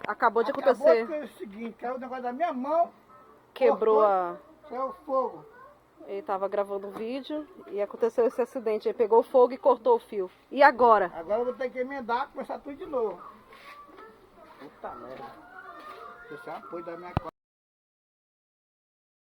Acabou de acontecer. Acabou o seguinte, caiu o negócio da minha mão. Quebrou a... Saiu fogo. Ele tava gravando o vídeo e aconteceu esse acidente. Ele pegou fogo e cortou o fio. E agora? Agora eu vou ter que emendar, começar tudo de novo. Puta merda. Esse é apoio da minha